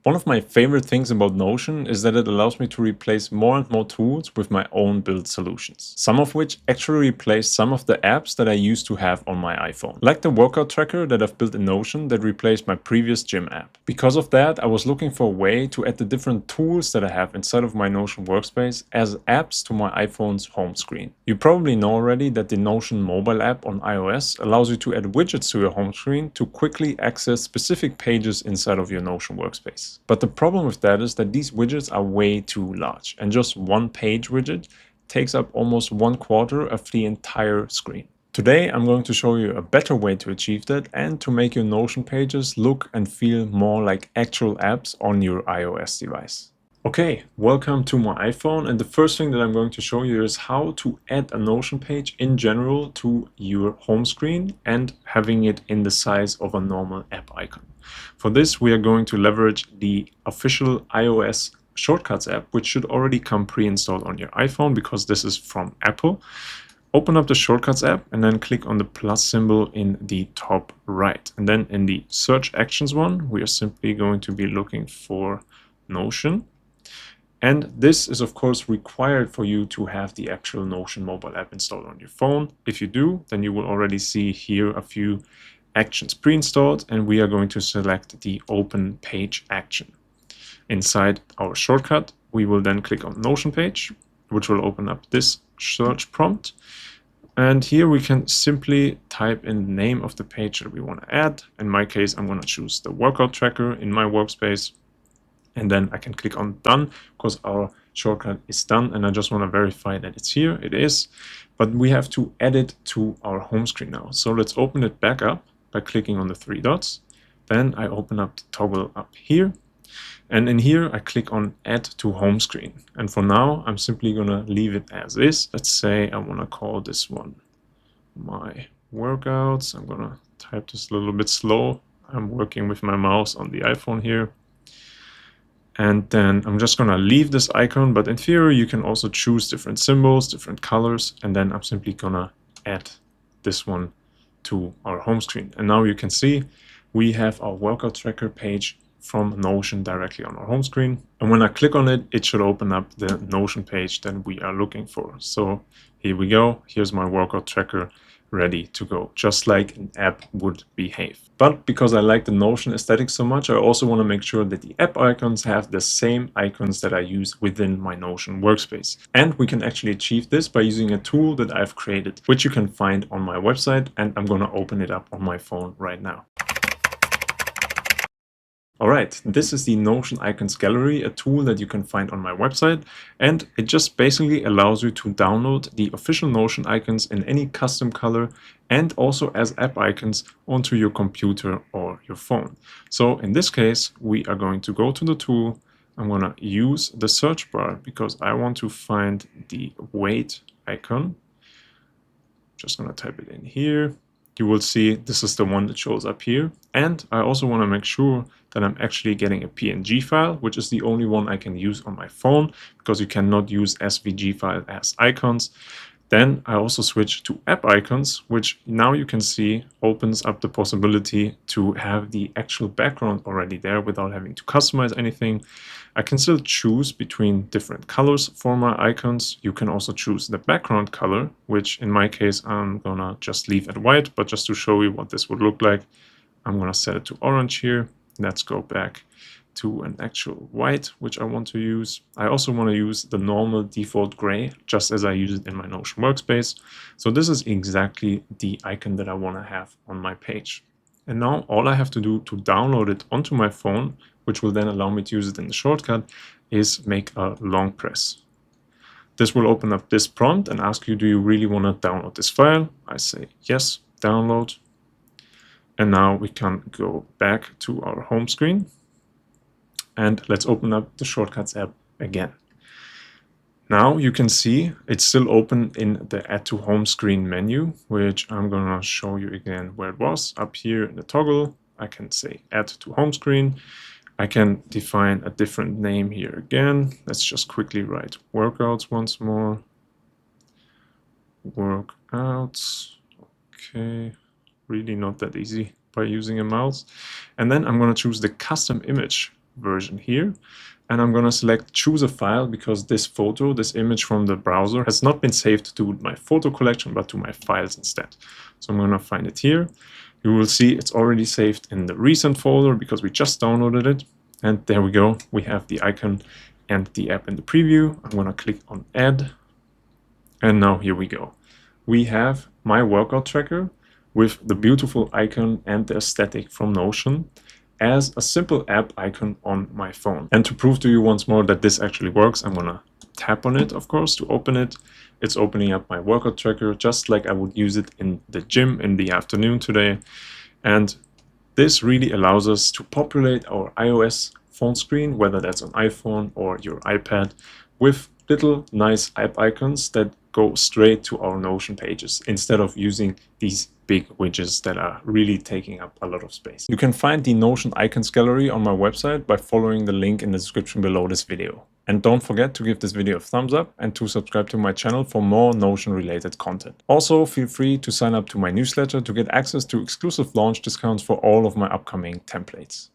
One of my favorite things about Notion is that it allows me to replace more and more tools with my own built solutions, some of which actually replace some of the apps that I used to have on my iPhone, like the workout tracker that I've built in Notion that replaced my previous gym app. Because of that, I was looking for a way to add the different tools that I have inside of my Notion workspace as apps to my iPhone's home screen. You probably know already that the Notion mobile app on iOS allows you to add widgets to your home screen to quickly access specific pages inside of your Notion workspace. But the problem with that is that these widgets are way too large, and just one page widget takes up almost 1/4 of the entire screen. Today I'm going to show you a better way to achieve that and to make your Notion pages look and feel more like actual apps on your iOS device. Okay, welcome to my iPhone, and the first thing that I'm going to show you is how to add a Notion page in general to your home screen and having it in the size of a normal app icon. For this, we are going to leverage the official iOS Shortcuts app, which should already come pre-installed on your iPhone because this is from Apple. Open up the Shortcuts app and then click on the plus symbol in the top right. And then in the Search Actions one, we are simply going to be looking for Notion. And this is of course required for you to have the actual Notion mobile app installed on your phone. If you do, then you will already see here a few actions pre-installed, and we are going to select the Open Page action. Inside our shortcut, we will then click on Notion page, which will open up this search prompt. And here we can simply type in the name of the page that we want to add. In my case, I'm going to choose the workout tracker in my workspace. And then I can click on done because our shortcut is done, and I just want to verify that it's here. It is, but we have to add it to our home screen now. So let's open it back up by clicking on the three dots. Then I open up the toggle up here, and in here I click on add to home screen. And for now I'm simply gonna leave it as is. Let's say I want to call this one my workouts. I'm gonna type this a little bit slow. I'm working with my mouse on the iPhone here. And then I'm just gonna leave this icon, but in theory you can also choose different symbols, different colors, and then I'm simply gonna add this one to our home screen. And now you can see we have our workout tracker page from Notion directly on our home screen. And when I click on it, it should open up the Notion page that we are looking for. So here we go. Here's my workout tracker ready to go, just like an app would behave. But because I like the Notion aesthetic so much, I also want to make sure that the app icons have the same icons that I use within my Notion workspace. And we can actually achieve this by using a tool that I've created, which you can find on my website, and I'm going to open it up on my phone right now. Alright, this is the Notion Icons Gallery, a tool that you can find on my website, and it just basically allows you to download the official Notion icons in any custom color and also as app icons onto your computer or your phone. So in this case, we are going to go to the tool. I'm going to use the search bar because I want to find the weight icon. Just going to type it in here. You will see this is the one that shows up here. And I also want to make sure that I'm actually getting a PNG file, which is the only one I can use on my phone because you cannot use SVG file as icons. Then I also switch to app icons, which now you can see opens up the possibility to have the actual background already there without having to customize anything. I can still choose between different colors for my icons. You can also choose the background color, which in my case, I'm gonna just leave it white, but just to show you what this would look like, I'm gonna set it to orange here. Let's go back to an actual white, which I want to use. I also want to use the normal default gray, just as I use it in my Notion workspace. So this is exactly the icon that I want to have on my page. And now all I have to do to download it onto my phone, which will then allow me to use it in the shortcut, is make a long press. This will open up this prompt and ask you, do you really want to download this file? I say yes, download. And now we can go back to our home screen. And let's open up the Shortcuts app again. Now you can see it's still open in the Add to Home Screen menu, which I'm going to show you again where it was. Up here in the toggle, I can say Add to Home Screen. I can define a different name here again. Let's just quickly write workouts once more. Workouts. Okay, really not that easy by using a mouse. And then I'm going to choose the custom image version here. And I'm going to select choose a file because this photo, this image from the browser has not been saved to my photo collection, but to my files instead. So I'm going to find it here. You will see it's already saved in the recent folder because we just downloaded it. And there we go. We have the icon and the app in the preview. I'm going to click on add. And now here we go. We have my workout tracker with the beautiful icon and the aesthetic from Notion as a simple app icon on my phone. And to prove to you once more that this actually works, I'm gonna tap on it, of course, to open it. It's opening up my workout tracker just like I would use it in the gym in the afternoon today. And this really allows us to populate our iOS phone screen, whether that's on iPhone or your iPad, with little nice app icons that go straight to our Notion pages instead of using these big widgets that are really taking up a lot of space. You can find the Notion icons gallery on my website by following the link in the description below this video. And don't forget to give this video a thumbs up and to subscribe to my channel for more Notion related content. Also, feel free to sign up to my newsletter to get access to exclusive launch discounts for all of my upcoming templates.